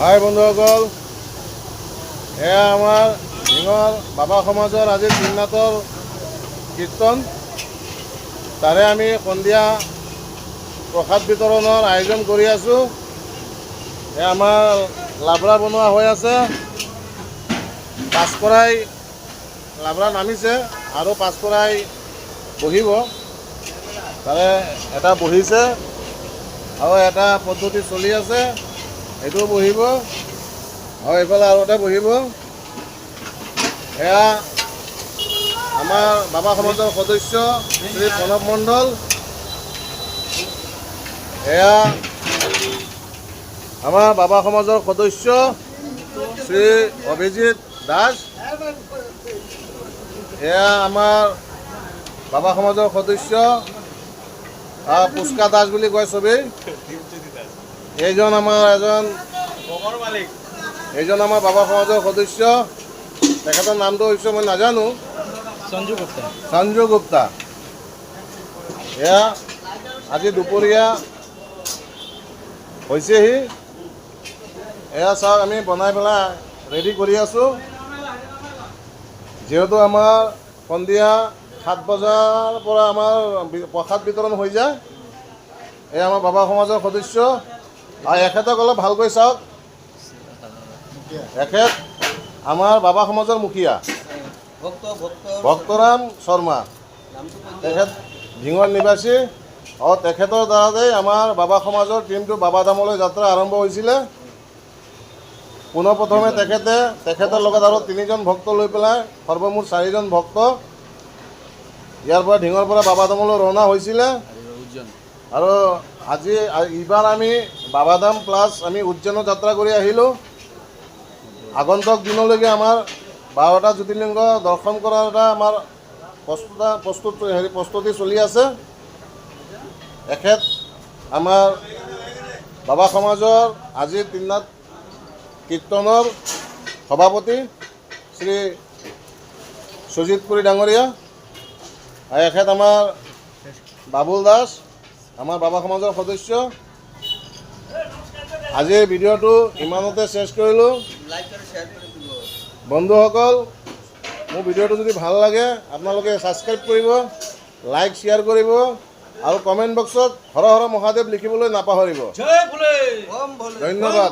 হাই বন্ধুসকল, এয়া আমাৰ ঢিঙৰ বাবা সমাজৰ আজি তিননাথৰ কীৰ্তন। তাৰে আমি সন্ধিয়া প্ৰসাদ বিতৰণৰ আয়োজন কৰি আছোঁ। এয়া আমাৰ লাবৰা বনোৱা হৈ আছে। পাঁচকৰাই লাবৰা নামিছে আৰু পাঁচকৰাই বহিব। তাৰে এটা বহিছে আৰু এটা পদ্ধতি চলি আছে, এইটো বহিব আৰু এইফালে আৰু এটা বহিব। এয়া আমাৰ বাবা সমাজৰ সদস্য শ্ৰী প্ৰণৱ মণ্ডল, এয়া আমাৰ বাবা সমাজৰ সদস্য শ্ৰী অভিজিৎ দাস, এয়া আমাৰ বাবা সমাজৰ সদস্য পুষ্কা দাস বুলি কয় চবেই। এইজন আমাৰ বাবা সমাজৰ সদস্য, তেখেতৰ নামটো হৈছে মই নাজানো, সঞ্জু গুপ্তা। এয়া আজি দুপৰীয়া হৈছেহি। এয়া চাওক, আমি বনাই পেলাই ৰেডি কৰি আছোঁ। যিহেতু আমাৰ সন্ধিয়া 7 বজাৰ পৰা আমাৰ প্ৰসাদ বিতৰণ হৈ যায়। এয়া আমাৰ বাবা সমাজৰ সদস্য, আৰু এখেতক অলপ ভালকৈ চাওক। এখেত আমাৰ বাবা সমাজৰ মুখীয়া ভক্তৰাম শৰ্মা, তেখেত ঢিঙৰ নিবাসী, আৰু তেখেতৰ দ্বাৰাই আমাৰ বাবা সমাজৰ টীমটো বাবাধামলৈ যাত্ৰা আৰম্ভ হৈছিলে। পোনপ্ৰথমে তেখেতৰ লগত আৰু 3জন ভক্ত লৈ পেলাই সৰ্বমুঠ 4জন ভক্ত ইয়াৰ পৰা ঢিঙৰ পৰা বাবাধামলৈ ৰাওনা হৈছিলে। আৰু আজি এইবাৰ আমি বাবাধাম প্লাছ আমি উজ্জয়নত যাত্ৰা কৰি আহিলোঁ। আগন্তুক দিনলৈকে আমাৰ 12টা জ্যোতিৰ্লিংগ দৰ্শন কৰাৰ এটা আমাৰ প্ৰস্তুতি চলি আছে। এখেত আমাৰ বাবা সমাজৰ আজিৰ তিননাথ কীৰ্তনৰ সভাপতি শ্ৰী সুজিত পুৰী ডাঙৰীয়া, আৰু এখেত আমাৰ বাবুল দাস, আমাৰ বাবা সমাজৰ সদস্য। আজিৰ ভিডিঅ'টো ইমানতে শেষ কৰিলোঁ। বন্ধুসকল, মোৰ ভিডিঅ'টো যদি ভাল লাগে আপোনালোকে ছাবস্ক্ৰাইব কৰিব, লাইক শ্বেয়াৰ কৰিব, আৰু কমেণ্ট বক্সত হৰ হৰ মহাদেৱ লিখিবলৈ নাপাহৰিব। ধন্যবাদ।